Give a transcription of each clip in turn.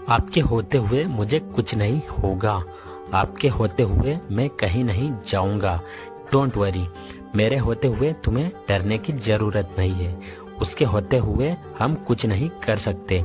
आपके होते हुए मुझे कुछ नहीं होगा। आपके होते हुए मैं कहीं नहीं जाऊंगा। Don't worry. मेरे होते हुए तुम्हें डरने की जरूरत नहीं है। उसके होते हुए हम कुछ नहीं कर सकते।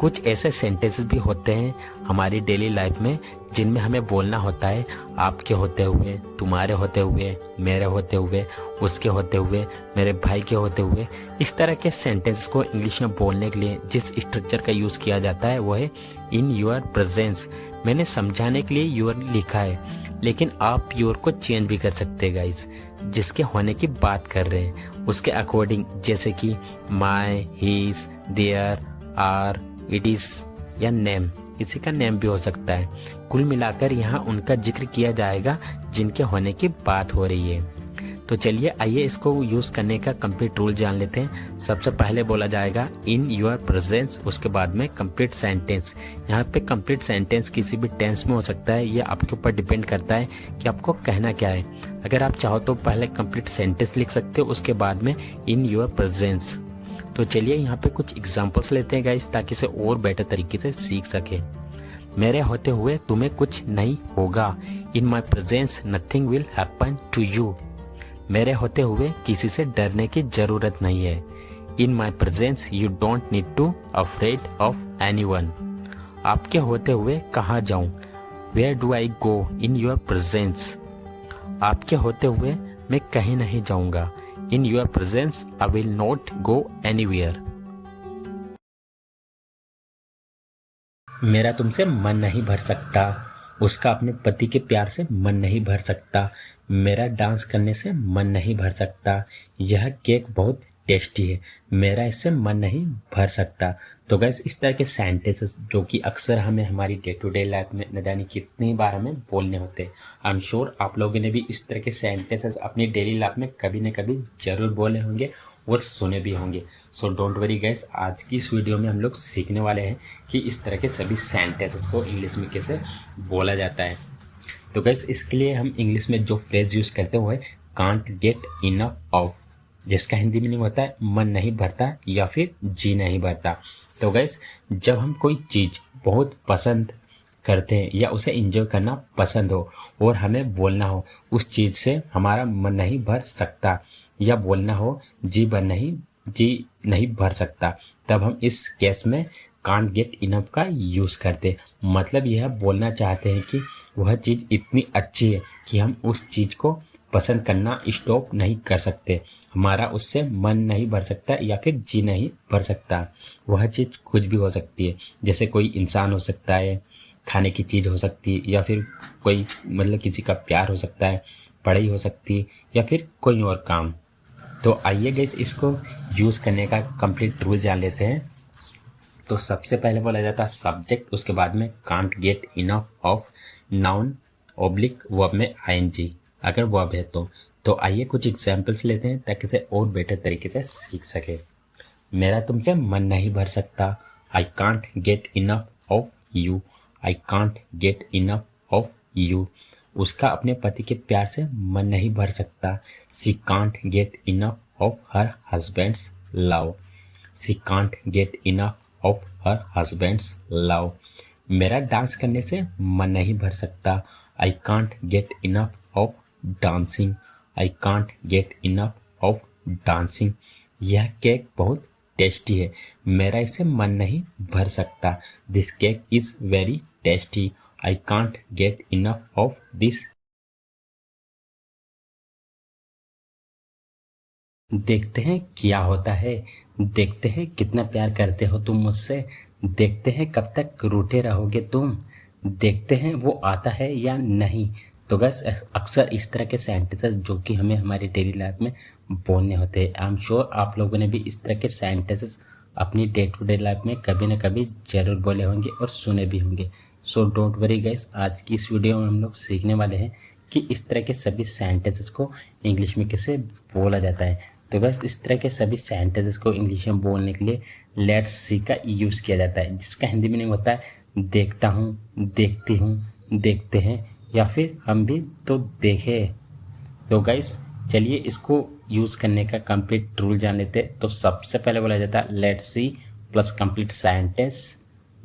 कुछ ऐसे सेंटेंसेस भी होते हैं हमारी डेली लाइफ में जिनमें हमें बोलना होता है आपके होते हुए, तुम्हारे होते हुए, मेरे होते हुए, उसके होते हुए, मेरे भाई के होते हुए। इस तरह के सेंटेंसेस को इंग्लिश में बोलने के लिए जिस स्ट्रक्चर का यूज किया जाता है वो है इन योर प्रेजेंस। मैंने समझाने के लिए योर लिखा है, लेकिन आप योर को चेंज भी कर सकते हैं गाइस। जिसके होने की बात कर रहे हैं उसके अकॉर्डिंग, जैसे कि my, his, there, are, it is या नेम। किसी का नेम भी हो सकता है। कुल मिलाकर यहाँ उनका जिक्र किया जाएगा जिनके होने की बात हो रही है। तो चलिए आइए इसको यूज करने का कंप्लीट रूल जान लेते हैं। सबसे पहले बोला जाएगा इन योर प्रेजेंस, उसके बाद में कंप्लीट सेंटेंस। यहाँ पे कंप्लीट सेंटेंस किसी भी टेंस में हो सकता है, ये आपके ऊपर डिपेंड करता है कि आपको कहना क्या है। अगर आप चाहो तो पहले कंप्लीट सेंटेंस लिख सकते हो, उसके बाद में इन योर प्रेजेंस। तो चलिए यहाँ पे कुछ एग्जांपल्स लेते हैं गाइस, ताकि इसे और बेटर तरीके से सीख सके। मेरे होते हुए तुम्हें कुछ नहीं होगा। In my presence nothing will happen to you. मेरे होते हुए किसी से डरने की जरूरत नहीं है। In my presence you don't need to afraid of anyone. आपके होते हुए कहाँ जाऊं? Where do I go in your presence. आपके होते हुए मैं कहीं नहीं जाऊंगा। In your presence I will not go anywhere. मेरा तुमसे मन नहीं भर सकता। उसका अपने पति के प्यार से मन नहीं भर सकता। मेरा डांस करने से मन नहीं भर सकता। यह केक बहुत टेस्टी है। मेरा इससे मन नहीं भर सकता। तो गैस इस तरह के सेंटेंसेस जो कि अक्सर हमें हमारी डे टू डे लाइफ में न जाने कितनी बार हमें बोलने होते हैं। आई एम श्योर आप लोगों ने भी इस तरह के सेंटेंसेस अपनी डेली लाइफ में कभी न कभी जरूर बोले होंगे और सुने भी होंगे। सो डोंट वरी गैस, आज की इस वीडियो में हम लोग सीखने वाले हैं कि इस तरह के सभी सेंटेंसेस को इंग्लिश में कैसे बोला जाता है। तो गैस इसके लिए हम इंग्लिश में जो फ्रेज यूज करते हुए कांट गेट इनफ ऑफ, जिसका हिंदी मीनिंग होता है मन नहीं भरता या फिर जी नहीं भरता। तो गैस जब हम कोई चीज बहुत पसंद करते हैं या उसे एंजॉय करना पसंद हो और हमें बोलना हो उस चीज से हमारा मन नहीं भर सकता, या बोलना हो जी नहीं भर सकता, तब हम इस केस में कांट गेट इनफ का यूज करते। मतलब यह बोलना चाहते हैं कि वह चीज इतनी अच्छी है कि हम उस चीज को पसंद करना स्टॉप नहीं कर सकते। हमारा उससे मन नहीं भर सकता या फिर जी नहीं भर सकता। वह चीज कुछ भी हो सकती है, जैसे कोई इंसान हो सकता है, खाने की चीज हो सकती है, या फिर कोई मतलब किसी का प्यार हो सकता है, पढ़ाई हो सकती है, या फिर कोई और काम। तो आइए गाइस इसको यूज करने का कंप्लीट रूल जान लेते हैं। तो सबसे पहले बोला जाता है सब्जेक्ट, उसके बाद में can't get enough of noun oblique verb में आईएनजी अगर वर्ब है तो आइए कुछ एग्जांपल्स लेते हैं ताकि इसे और बेटर तरीके से सीख सके। मेरा तुमसे मन नहीं भर सकता। I can't get enough of you. I can't get enough of you. उसका अपने पति के प्यार से मन नहीं भर सकता। She can't get enough of her husband's love. She can't get enough of her husband's love. मेरा डांस करने से मन नहीं भर सकता। I can't get enough of dancing. I can't get enough of dancing. यह केक बहुत टेस्टी है। मेरा इसे मन नहीं भर सकता। This cake is very tasty. I can't get enough of this. देखते हैं क्या होता है। देखते हैं कितना प्यार करते हो तुम मुझसे। देखते हैं कब तक रूठे रहोगे तुम। देखते हैं वो आता है या नहीं। तो बस अक्सर इस तरह के सेंटेंसेस जो कि हमें हमारी डेली लाइफ में बोलने होते हैं। आई एम श्योर आप लोगों ने भी इस तरह के सेंटेंसेस अपनी डे टू डे लाइफ में कभी न कभी जरूर बोले होंगे और सुने भी होंगे। सो डोंट वरी गाइस, आज की इस वीडियो में हम लोग सीखने वाले हैं कि इस तरह के सभी सेंटेंसेस को इंग्लिश में कैसे बोला जाता है। तो बस इस तरह के सभी सेंटेंसेस को इंग्लिश में बोलने के लिए लेट्स सी का यूज़ किया जाता है, जिसका हिंदी मीनिंग होता है देखता हूँ, देखती हूँ, देखते हैं, या फिर हम भी तो देखें। तो गाइस चलिए इसको यूज़ करने का कंप्लीट रूल जान लेते हैं। तो सबसे पहले बोला जाता है let's see plus complete sentence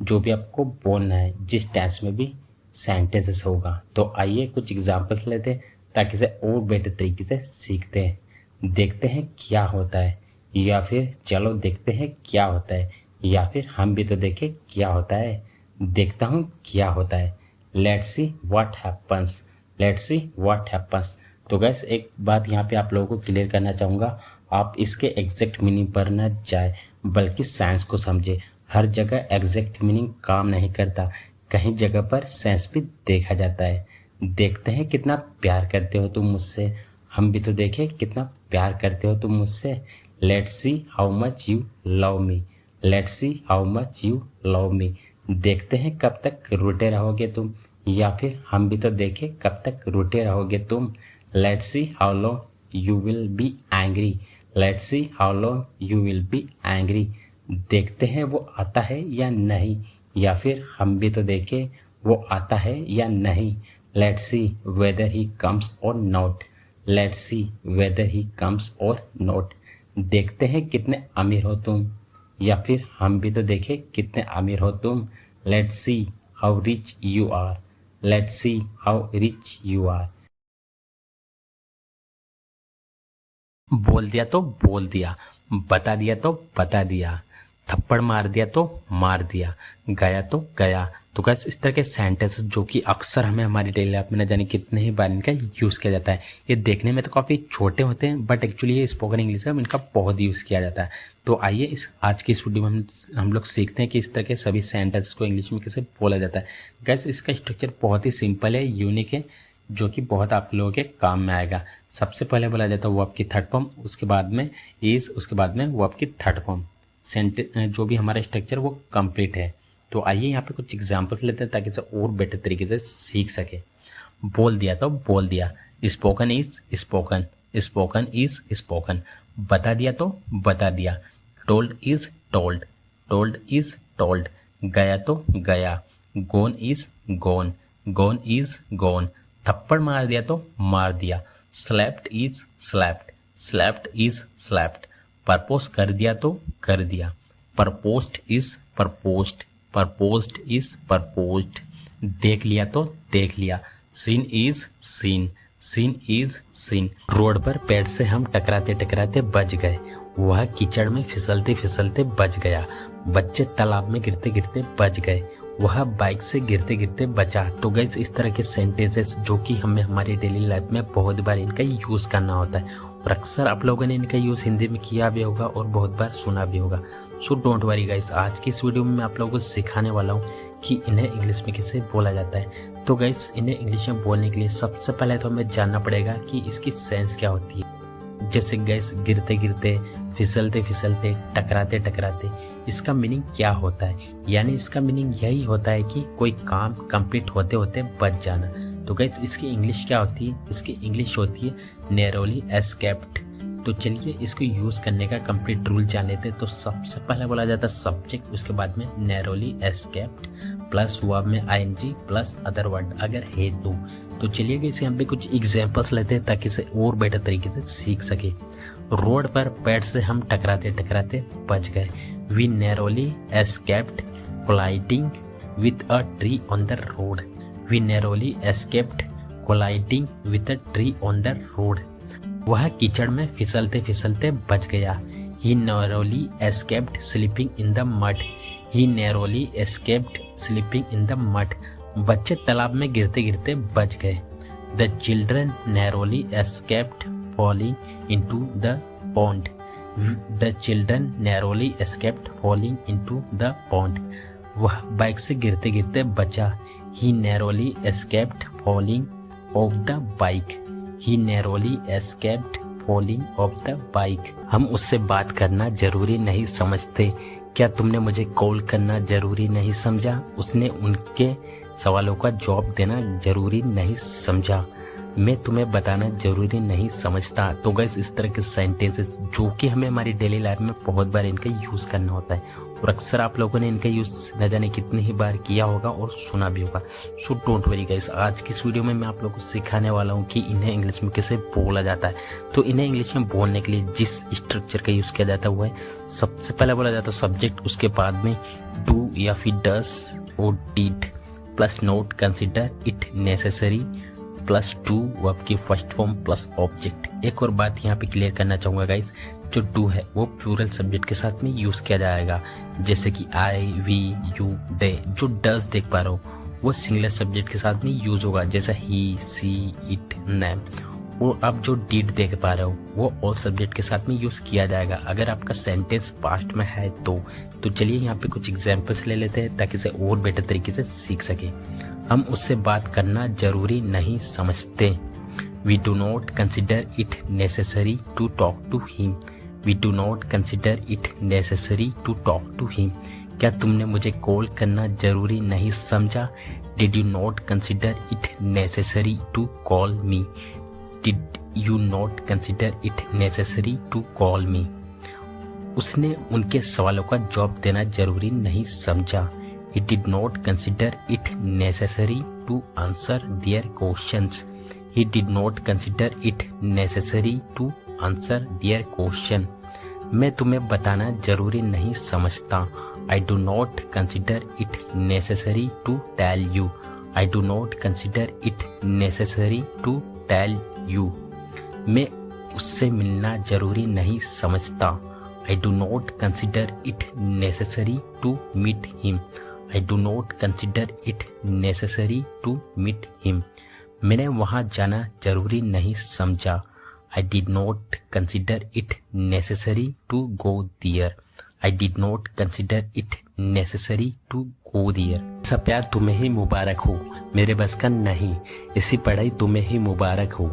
जो भी आपको बोलना है जिस टेंस में भी सेंटेंसेस होगा। तो आइए कुछ एग्जांपल्स लेते हैं ताकि इसे और बेटर तरीके से सीखते हैं। देखते हैं क्या होता है, या फिर चलो देखते हैं क्या होता है, या फिर हम भी तो देखें क्या होता है। देखता हूँ क्या होता है। Let's see what happens. Let's see what happens. तो गैस एक बात यहाँ पे आप लोगों को क्लियर करना चाहूँगा, आप इसके एग्जैक्ट मीनिंग पर न जाए बल्कि साइंस को समझे। हर जगह एग्जैक्ट मीनिंग काम नहीं करता, कहीं जगह पर सेंस भी देखा जाता है। देखते हैं कितना प्यार करते हो तुम मुझसे, हम भी तो देखें कितना प्यार करते हो तुम मुझसे। Let's see how much you love me. Let's see how much you love me. देखते हैं कब तक रूठे रहोगे तुम, या फिर हम भी तो देखें कब तक रूठे रहोगे तुम। Let's see how long you will be angry. Let's see how long you will be angry. देखते हैं वो आता है या नहीं, या फिर हम भी तो देखें वो आता है या नहीं। Let's see whether he comes or not. Let's see whether he comes or not. देखते हैं कितने अमीर हो तुम, या फिर हम भी तो देखें कितने अमीर हो तुम। Let's see how rich you are. Let's see how rich you are. बोल दिया तो बोल दिया, बता दिया तो बता दिया, थप्पड़ मार दिया तो मार दिया, गया तो गया। तो कैसे इस तरह के सेंटेंसेस जो कि अक्सर हमें हमारी डेली लाइफ में न जाने कितने ही बार इनका यूज़ किया जाता है। ये देखने में तो काफ़ी छोटे होते हैं बट एक्चुअली ये स्पोकन इंग्लिश में इनका बहुत यूज़ किया जाता है। तो आइए इस आज की इस वीडियो में हम लोग सीखते हैं कि इस तरह के सभी सेंटेंसेस को इंग्लिश में कैसे बोला जाता है। गैस इसका स्ट्रक्चर बहुत ही सिंपल है, यूनिक है, जो कि बहुत आप लोगों के काम में आएगा। सबसे पहले बोला जाता है वर्ब की थर्ड फॉर्म, उसके बाद में इज, उसके बाद में वर्ब की थर्ड फॉर्म। जो भी हमारा स्ट्रक्चर वो कंप्लीट है। तो आइए यहाँ पे कुछ एग्जांपल्स लेते हैं ताकि इसे और बेटर तरीके से सीख सके। बोल दिया तो बोल दिया, spoken is spoken, spoken is spoken. बता दिया तो बता दिया, told is told, told is told. गया तो गया, गोन इज गोन, गोन इज गोन। थप्पड़ मार दिया तो मार दिया, slapped is slapped, slapped is slapped. Propose कर दिया तो कर दिया, परपोज्ड इज परपोज्ड, परपोज्ड इज परपोज्ड। देख लिया तो देख लिया, seen is seen, seen is seen. Road पर पेड़ से हम टकराते टकराते बच गए, वह कीचड़ में फिसलते फिसलते बच गया। बच्चे तालाब में गिरते गिरते बच गए, वह बाइक से गिरते गिरते बचा। तो गाइस इस तरह के सेंटेंसेस जो कि हमें हमारी डेली लाइफ में बहुत बार इनका यूज़ करना होता है, और अक्सर आप लोगों ने इनका यूज़ हिंदी में किया भी होगा और बहुत बार सुना भी होगा। सो डोंट वरी गाइस, आज की इस वीडियो में मैं आप लोगों को सिखाने वाला हूँ कि इन्हें इंग्लिश में कैसे बोला जाता है। तो गाइस इन्हें इंग्लिश में बोलने के लिए सबसे पहले तो हमें जानना पड़ेगा कि इसकी सेंस क्या होती है। जैसे गैस गिरते गिरते, फिसलते फिसलते, टकराते टकराते, इसका मीनिंग क्या होता है? यानी इसका मीनिंग यही होता है कि कोई काम कंप्लीट होते होते बच जाना। तो गैस इसकी इंग्लिश क्या होती है? इसकी इंग्लिश होती है नैरोली एस्केप्ड। तो चलिए इसको यूज करने का कंप्लीट रूल जान लेते हैं। तो सबसे पहले बोला जाता है सब्जेक्ट, उसके बाद में नैरोली एस्केप्ड प्लस वर्ब में आईएनजी प्लस अदर वर्ड अगर है तो चलिए इसे हम भी कुछ एग्जांपल्स लेते हैं ताकि इसे और बेटर तरीके से सीख सके। रोड पर पेड़ से हम टकराते टकराते बच गए, we narrowly escaped colliding with a tree on the road, we narrowly escaped colliding with a tree on the road. वह कीचड़ में फिसलते फिसलते बच गया, he narrowly escaped slipping in the mud, he narrowly escaped slipping in the mud. बच्चे तालाब में गिरते गिरते बच गए, the children narrowly escaped falling into the pond, the children narrowly escaped falling into the pond. वह बाइक से गिरते गिरते बचा, he narrowly escaped falling off the bike, he narrowly escaped falling off the bike. हम उससे बात करना जरूरी नहीं समझते, क्या तुमने मुझे कॉल करना जरूरी नहीं समझा? उसने उनके सवालों का जवाब देना जरूरी नहीं समझा, मैं तुम्हें बताना जरूरी नहीं समझता। तो गाइस इस तरह के सेंटेंसेस जो कि हमें हमारी डेली लाइफ में बहुत बार इनका यूज करना होता है, और अक्सर आप लोगों ने इनका यूज न जाने कितनी ही बार किया होगा और सुना भी होगा। सो डोंट वरी गाइस, आज की इस वीडियो में मैं आप लोगों को सिखाने वाला हूँ कि इन्हें इंग्लिश में कैसे बोला जाता है। तो इन्हें इंग्लिश में बोलने के लिए जिस स्ट्रक्चर का यूज किया जाता है वो है, सबसे पहले बोला जाता है सब्जेक्ट, उसके बाद में डू या फिर डस और did plus note consider it necessary plus two verb की फर्स्ट फॉर्म प्लस ऑब्जेक्ट। एक और बात यहाँ पे क्लियर करना चाहूंगा गाइस, जो डू है वो प्लूरल सब्जेक्ट के साथ में यूज किया जाएगा, जैसे कि आई, वी, यू, दे। जो डज देख पा रहे हो वो सिंगुलर सब्जेक्ट के साथ में यूज होगा, जैसा ही, सी, इट, नेम। और आप जो डिड देख पा रहे हो वो ऑल सब्जेक्ट के साथ में यूज किया जाएगा अगर आपका सेंटेंस पास्ट में है तो चलिए यहाँ पे कुछ एग्जांपल्स ले लेते हैं ताकि इसे और बेटर तरीके से सीख सके। हम उससे बात करना जरूरी नहीं समझते। We do not consider it necessary to talk to him. We do not consider it necessary to talk to him. क्या तुमने मुझे कॉल करना जरूरी नहीं समझा? Did you not consider it necessary to call me? Did you not consider it necessary to call me? उसने उनके सवालों का जवाब देना जरूरी नहीं समझा। He did not consider it necessary to answer their questions. He did not consider it necessary to answer their question. मैं तुम्हें बताना जरूरी नहीं समझता। I do not consider it necessary to tell you. I do not consider it necessary to tell you. मैं उससे मिलना जरूरी नहीं समझता। I do not consider it necessary to meet him. I do not consider it necessary to meet him. मैंने वहां जाना जरूरी नहीं समझा। I did not consider it necessary to go there. I did not consider it necessary to go there. ऐसा प्यार तुम्हें ही मुबारक हो, मेरे बस का नहीं। ऐसी पढ़ाई तुम्हें ही मुबारक हो,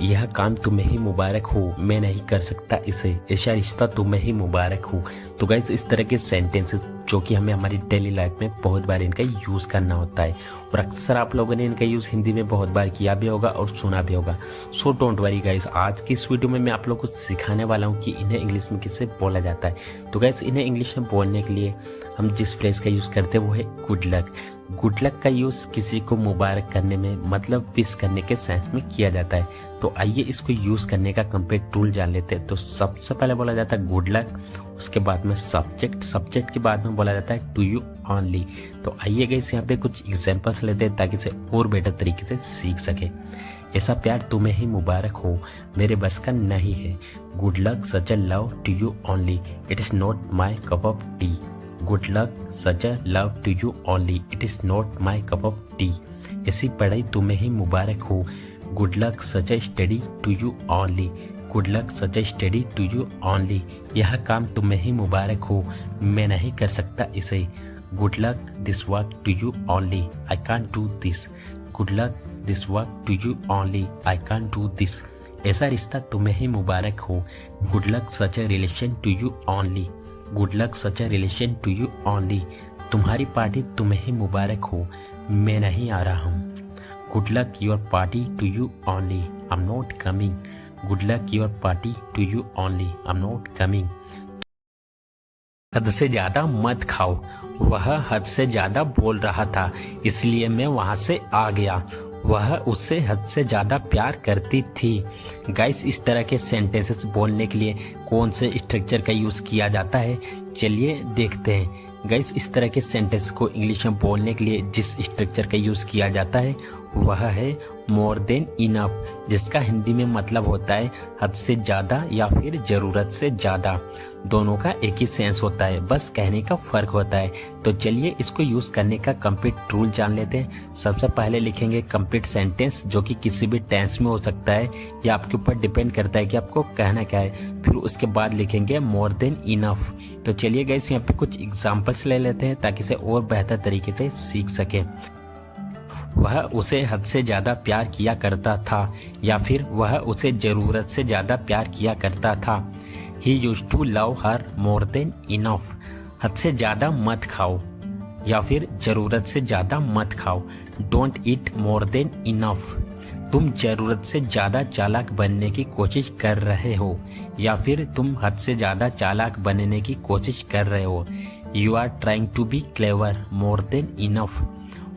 यह काम तुम्हें ही मुबारक हो, मैं नहीं कर सकता इसे। ऐसा रिश्ता तुम्हें ही मुबारक हो। तो गाइस, इस तरह के सेंटेंसेस जो कि हमें हमारी डेली लाइफ में बहुत बार इनका यूज करना होता है और अक्सर आप लोगों ने इनका यूज हिंदी में बहुत बार किया भी होगा और सुना भी होगा। सो डोंट वरी गाइस, आज की इस वीडियो में मैं आप लोगों को सिखाने वाला हूँ कि इन्हें इंग्लिश में कैसे बोला जाता है। तो गाइस, इन्हें इंग्लिश में बोलने के लिए हम जिस फ्रेज का यूज करते हैं वो है गुड लक। गुड लक का यूज किसी को मुबारक करने में, मतलब विश करने के सेंस में किया जाता है। तो आइए इसको यूज करने का कंप्लीट टूल जान लेते हैं। तो सबसे पहले बोला जाता है गुड लक, उसके बाद में सब्जेक्ट, सब्जेक्ट के बाद में बोला जाता है टू यू ओनली। तो आइए गाइस यहाँ पे कुछ एग्जांपल्स लेते हैं ताकि इसे और बेटर तरीके से सीख सके। ऐसा प्यार तुम्हें ही मुबारक हो, मेरे बस का नहीं है। Good luck such a love to you only, it is not my cup of tea. Good luck such a love to you only, it is not my cup of tea. ऐसी पढ़ाई तुम्हें ही मुबारक हो। Good luck such a study to you only. Good luck such a study to you only. यह काम तुम्हें ही मुबारक हो, मैं नहीं कर सकता इसे। Good luck this work to you only, I can't do this. Good luck this work to you only, I can't do this. ऐसा रिश्ता तुम्हें ही मुबारक हो। Good luck such a relation to you only. Good luck such a relation to you only. तुम्हारी party तुम्हें ही मुबारक हो, मैं नहीं आ रहा हूँ। Good luck your party to you only, I am not coming. Good luck your party to you only, I am not coming. हद से ज्यादा मत खाओ, वह हद से ज्यादा बोल रहा था इसलिए मैं वहां से आ गया। वह उससे हद से ज्यादा प्यार करती थी। गाइस, इस तरह के सेंटेंसेस बोलने के लिए कौन से स्ट्रक्चर का यूज किया जाता है, चलिए देखते हैं। गाइस, इस तरह के सेंटेंस को इंग्लिश में बोलने के लिए जिस स्ट्रक्चर का यूज किया जाता है वह है मोर देन इनफ, जिसका हिंदी में मतलब होता है हद से ज्यादा या फिर जरूरत से ज्यादा। दोनों का एक ही सेंस होता है, बस कहने का फर्क होता है। तो चलिए इसको यूज करने का कंप्लीट रूल जान लेते हैं। सबसे पहले लिखेंगे कंप्लीट सेंटेंस, जो कि किसी भी टेंस में हो सकता है, या आपके ऊपर डिपेंड करता है कि आपको कहना क्या है। फिर उसके बाद लिखेंगे मोर देन इनफ। तो चलिए गाइस यहाँ पे कुछ एग्जाम्पल्स ले लेते हैं ताकि इसे और बेहतर तरीके से सीख सके। वह उसे हद से ज्यादा प्यार किया करता था, या फिर वह उसे जरूरत से ज्यादा प्यार किया करता था। He used to love her more than enough. हद से ज्यादा मत खाओ, या फिर जरूरत से ज्यादा मत खाओ। Don't eat more than enough. तुम जरूरत से ज्यादा चालाक बनने की कोशिश कर रहे हो, या फिर तुम हद से ज्यादा चालाक बनने की कोशिश कर रहे हो। You are trying to be clever more than enough.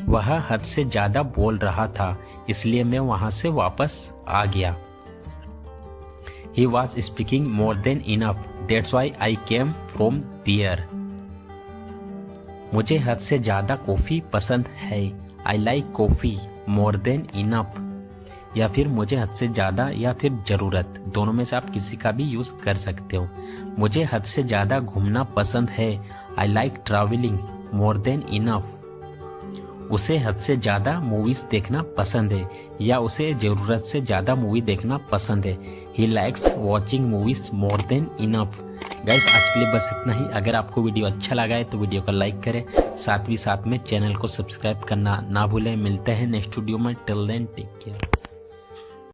वह हद से ज्यादा बोल रहा था, इसलिए मैं वहां से वापस आ गया। He was speaking more than enough, that's why I came from there। मुझे हद से ज्यादा कॉफी पसंद है। I like coffee more than enough। या फिर मुझे हद से ज्यादा या फिर जरूरत, दोनों में से आप किसी का भी यूज कर सकते हो। मुझे हद से ज्यादा घूमना पसंद है। I like traveling more than enough। उसे हद से ज्यादा मूवीज देखना पसंद है, या उसे जरूरत से ज्यादा मूवी देखना पसंद है। He likes watching movies more than enough। Guys, आज के लिए बस इतना ही। अगर आपको वीडियो अच्छा लगा है तो वीडियो को लाइक करें, साथ में चैनल को सब्सक्राइब करना ना भूलें। मिलते हैं नेक्स्ट वीडियो में। Till then take care.